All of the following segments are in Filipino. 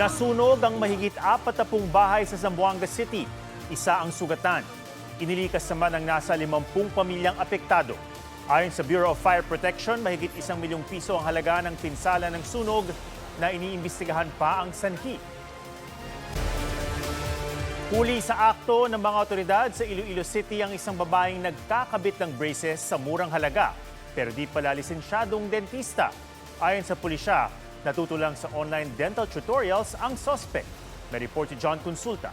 Nasunog ang mahigit 40 bahay sa Zamboanga City. Isa ang sugatan. Inilikas naman ang nasa 50 pamilyang apektado. Ayon sa Bureau of Fire Protection, mahigit 1 milyong piso ang halaga ng pinsala ng sunog na iniimbestigahan pa ang sanhi. Huli sa akto ng mga otoridad sa Iloilo City ang isang babaeng nagkakabit ng braces sa murang halaga pero di pala lisensyadong dentista. Ayon sa pulisya, natuto lang sa online dental tutorials ang suspect. May report si John Consulta.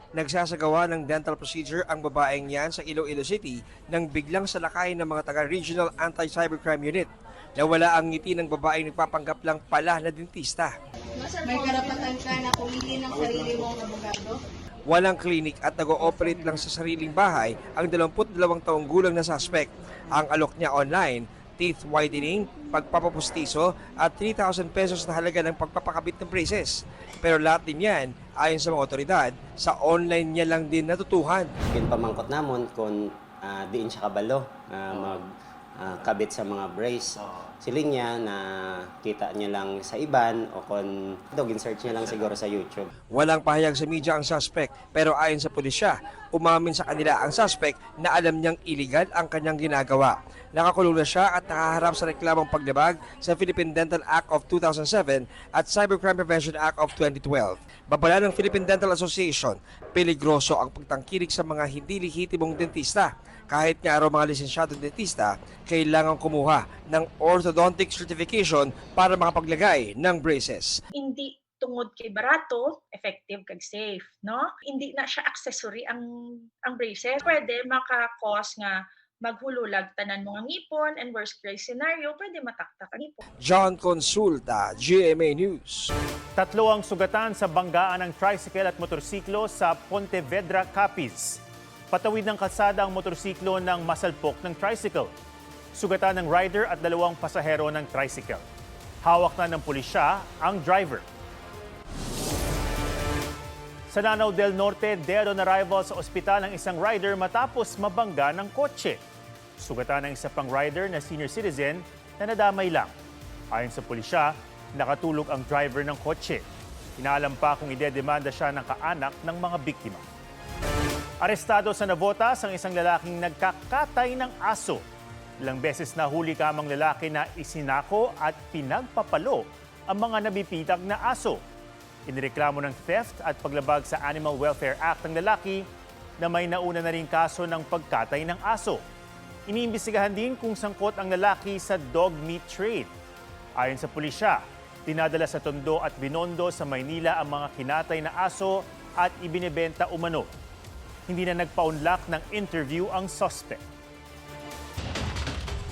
Nagsasagawa ng dental procedure ang babaeng yan sa Iloilo City nang biglang salakayin ng mga taga-Regional Anti-Cybercrime Unit. Nawala ang ngiti ng babaeng nagpapanggap lang pala na dentista. May karapatan ka na pumili ng sarili mong abogado? Walang klinik at nag-ooperate lang sa sariling bahay ang 22 taong gulang na suspect. Ang alok niya online, teeth whitening, pagpapapustiso at 3,000 pesos na halaga ng pagpapakabit ng braces. Pero lahat din yan, ayon sa mga otoridad, sa online niya lang din natutuhan. Yung pamangkot namon kung diin siya kabalo magkabit sa mga brace. Siling niya na kita niya lang sa iban o kung search niya lang siguro sa YouTube. Walang pahayag sa media ang suspect pero ayon sa pulisya, umamin sa kanila ang suspect na alam niyang illegal ang kanyang ginagawa. Nakakulong na siya at nakaharap sa reklamong paglabag sa Philippine Dental Act of 2007 at Cybercrime Prevention Act of 2012. Babala ng Philippine Dental Association, peligroso ang pagtangkilik sa mga hindi lehitimong dentista. Kahit nga araw mga lisensyadong dentista, kailangan kumuha ng orthodontic certification para makapaglagay ng braces. Hindi tungod kay barato, effective kag safe, no? Hindi na siya accessory ang braces. Pwede maka-cause nga maghululag tanan mga ngipon and worst case scenario, pwede mataktak ang ngipon. John Consulta, GMA News. 3 ang sugatan sa banggaan ng tricycle at motorsiklo sa Pontevedra, Capiz. Patawid ng kalsada ang motorsiklo ng masalpok ng tricycle. Sugatan ng rider at 2 pasahero ng tricycle. Hawak na ng pulisya ang driver. Sa Lanao del Norte, dead on arrival sa ospital ang isang rider matapos mabangga ng kotse. Sugatan ng isa pang rider na senior citizen na nadamay lang. Ayon sa pulisya, nakatulog ang driver ng kotse. Inaalam pa kung idedemanda siya ng kaanak ng mga biktima. Arestado sa Navotas ang isang lalaking nagkakatay ng aso. Ilang beses na huli kamang lalaki na isinako at pinagpapalo ang mga nabipitag na aso. Inireklamo ng theft at paglabag sa Animal Welfare Act ng lalaki na may nauna na rin kaso ng pagkatay ng aso. Iniimbestigahan din kung sangkot ang lalaki sa dog meat trade. Ayon sa pulisya, dinadala sa Tondo at Binondo sa Maynila ang mga kinatay na aso at ibinebenta umano. Hindi na nagpaunlak ng interview ang suspect.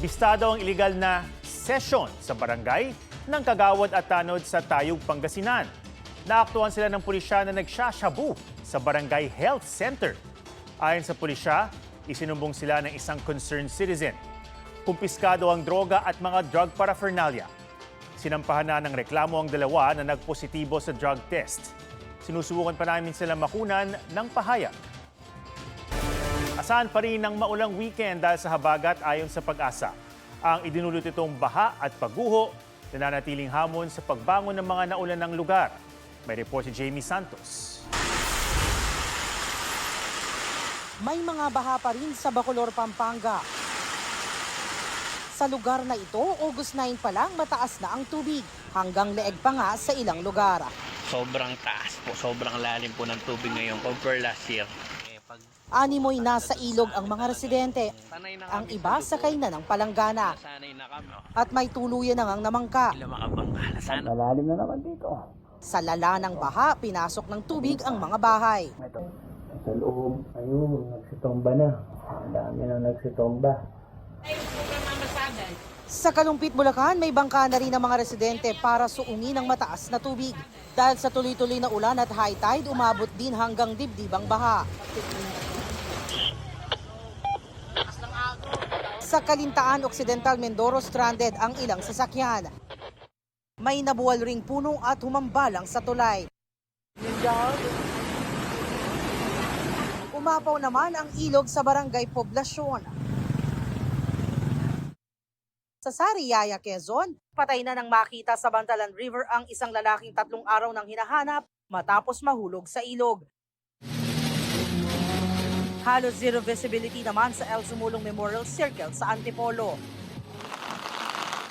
Bistado ang iligal na session sa barangay ng Kagawad at Tanod sa Tayug, Pangasinan. Naaktuhan sila ng pulisya na nagsashabu sa Barangay Health Center. Ayon sa pulisya, isinumbong sila ng isang concerned citizen. Kumpiskado ang droga at mga drug paraphernalia. Sinampahan na ng reklamo ang 2 na nagpositibo sa drug test. Sinusubukan pa namin sila makunan ng pahayag. Asahan pa rin ng maulang weekend dahil sa habagat ayon sa Pag-asa. Ang idinulot itong baha at pagguho, nananatiling hamon sa pagbangon ng mga naulan ng lugar. May report si Jamie Santos. May mga baha pa rin sa Bacolor, Pampanga. Sa lugar na ito, August 9 pa lang mataas na ang tubig. Hanggang leeg pa nga sa ilang lugar. Sobrang taas po, sobrang lalim po ng tubig ngayon compare last year. Animoy nasa ilog ang mga residente. Ang iba sakay na ng palanggana. At may tuluyan na ngang namangka. Malalim na naman dito. Sa lala ng baha, pinasok ng tubig ang mga bahay. Sa loob, ayun, nagsitomba na. Ang dami na nagsitomba. Sa Kalumpit, Bulacan, may bangka na rin ang mga residente para suungin ang mataas na tubig. Dahil sa tuloy-tuloy na ulan at high tide, umabot din hanggang dibdibang baha. Sa Kalintaan Occidental, Mindoro, stranded ang ilang sasakyan. May nabuwal ring puno at humambalang sa tulay. Umapaw naman ang ilog sa Barangay Poblasyon. Sa Sariaya, Quezon, patay na nang makita sa Bantalan River ang isang lalaking 3 araw nang hinahanap matapos mahulog sa ilog. Halos zero visibility naman sa El Sumulong Memorial Circle sa Antipolo.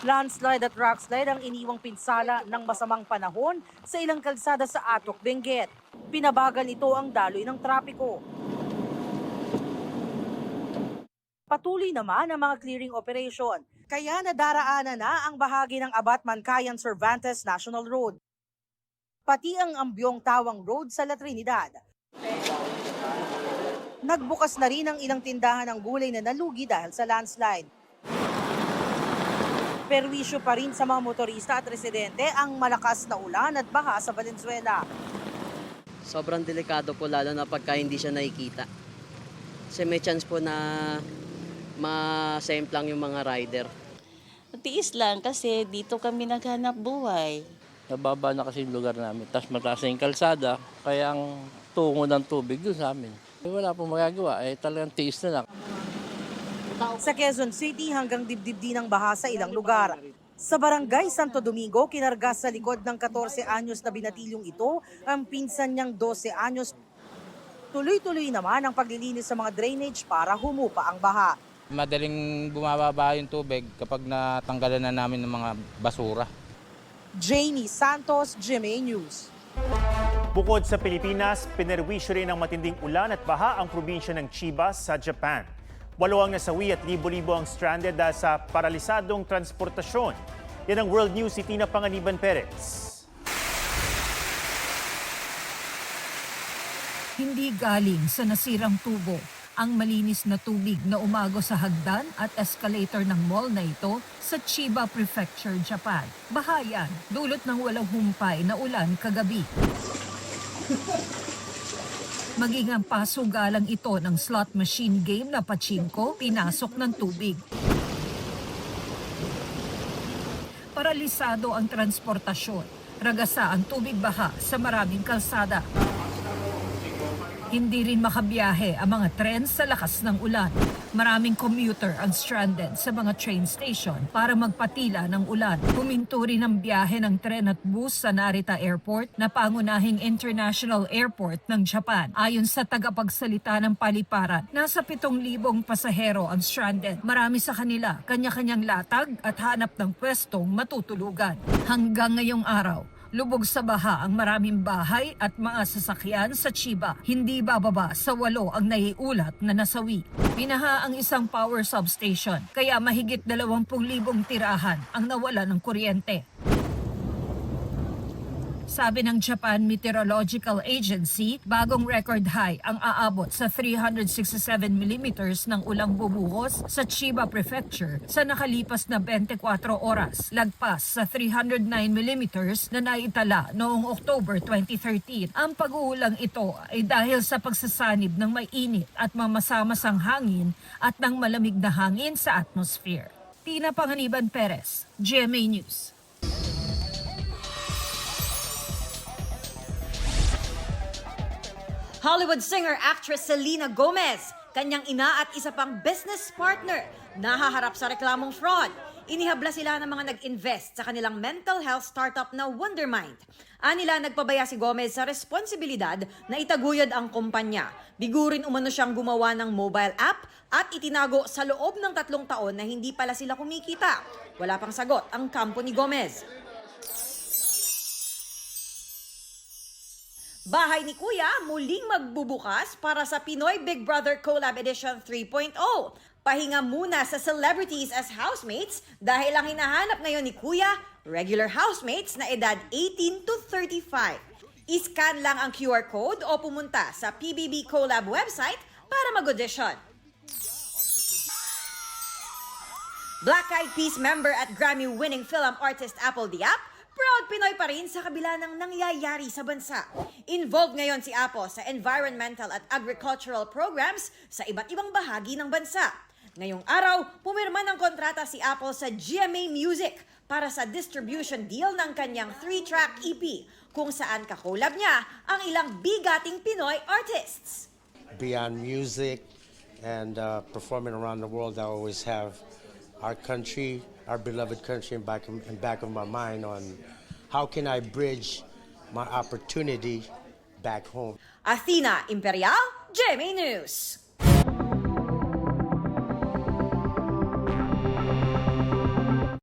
Landslide at rockslide ang iniwang pinsala ng masamang panahon sa ilang kalsada sa Atok, Benguet. Pinabagal nito ang daloy ng trapiko. Patuloy naman ang mga clearing operation, kaya nadaraanan na ang bahagi ng Abat-Mancayan Cervantes National Road. Pati ang Ambyong Tawang Road sa La Trinidad. Nagbukas na rin ang ilang tindahan ng gulay na nalugi dahil sa landslide. Perwisyo pa rin sa mga motorista at residente ang malakas na ulan at baha sa Valenzuela. Sobrang delikado po lalo na pagka hindi siya nakikita. Kasi may chance po na ma-semplang yung mga rider. Tiis lang kasi dito kami naghanap buhay. Nababa na kasi yung lugar namin. Tapos mataas na yung kalsada, kaya ang tungo ng tubig doon sa amin. Wala pong magagawa, talagang tiis na lang. Sa Quezon City hanggang dibdib din ang baha sa ilang lugar. Sa barangay Santo Domingo, kinarga sa likod ng 14 anyos na binatilyong ito ang pinsan niyang 12 anyos. Tuloy-tuloy naman ang paglilinis sa mga drainage para humupa ang baha. Madaling bumababa yung tubig kapag natanggalan na namin ng mga basura. Jamie Santos, GMA News. Bukod sa Pilipinas, pinerwisyo rin ng matinding ulan at baha ang probinsya ng Chiba sa Japan. 8 ang nasawi at libo-libo ang stranded dahil sa paralisadong transportasyon. Yan ang World News si Tina Panganiban Perez. Hindi galing sa nasirang tubo ang malinis na tubig na umago sa hagdan at escalator ng mall na ito sa Chiba Prefecture, Japan. Bahayan, dulot ng walang humpay na ulan kagabi. Maging ang pasugalang ito ng slot machine game na pachinko, pinasok ng tubig. Paralisado ang transportasyon. Ragasa ang tubig baha sa maraming kalsada. Hindi rin makabiyahe ang mga tren sa lakas ng ulan. Maraming commuter ang stranded sa mga train station para magpatila ng ulan. Huminto rin ang biyahe ng tren at bus sa Narita Airport na pangunahing international airport ng Japan. Ayon sa tagapagsalita ng paliparan, nasa 7,000 pasahero ang stranded. Marami sa kanila kanya-kanyang latag at hanap ng pwestong matutulugan. Hanggang ngayong araw, lubog sa baha ang maraming bahay at mga sasakyan sa Chiba. Hindi bababa sa 8 ang naiulat na nasawi. Binaha ang isang power substation, kaya mahigit 20,000 tirahan ang nawala ng kuryente. Sabi ng Japan Meteorological Agency, bagong record high ang aabot sa 367 millimeters ng ulang bubuhos sa Chiba Prefecture sa nakalipas na 24 oras, lagpas sa 309 millimeters na naitala noong October 2013. Ang pag-uulang ito ay dahil sa pagsasanib ng mainit at mamasamasang hangin at ng malamig na hangin sa atmosphere. Tina Panganiban Perez, GMA News. Hollywood singer-actress Selena Gomez, kanyang ina at isa pang business partner, nahaharap sa reklamong fraud. Inihabla sila ng mga nag-invest sa kanilang mental health startup na Wondermind. Anila nagpabaya si Gomez sa responsibilidad na itaguyod ang kumpanya. Bigurin umano siyang gumawa ng mobile app at itinago sa loob ng 3 taon na hindi pala sila kumikita. Wala pang sagot ang kampo ni Gomez. Bahay ni Kuya muling magbubukas para sa Pinoy Big Brother Collab Edition 3.0. Pahinga muna sa celebrities as housemates dahil ang hinahanap ngayon ni Kuya, regular housemates na edad 18 to 35. I-scan lang ang QR code o pumunta sa PBB Collab website para mag-audition. Black Eyed Peas member at Grammy-winning film artist Apple Diap, proud Pinoy pa rin sa kabila ng nangyayari sa bansa. Involved ngayon si Apo sa environmental at agricultural programs sa iba't ibang bahagi ng bansa. Ngayong araw, pumirma ng kontrata si Apo sa GMA Music para sa distribution deal ng kanyang 3-track EP kung saan kakolab niya ang ilang bigating Pinoy artists. Beyond music and performing around the world, I always have our country, our beloved country, in back of my mind on how can I bridge my opportunity back home. Athena Imperial, GMA News.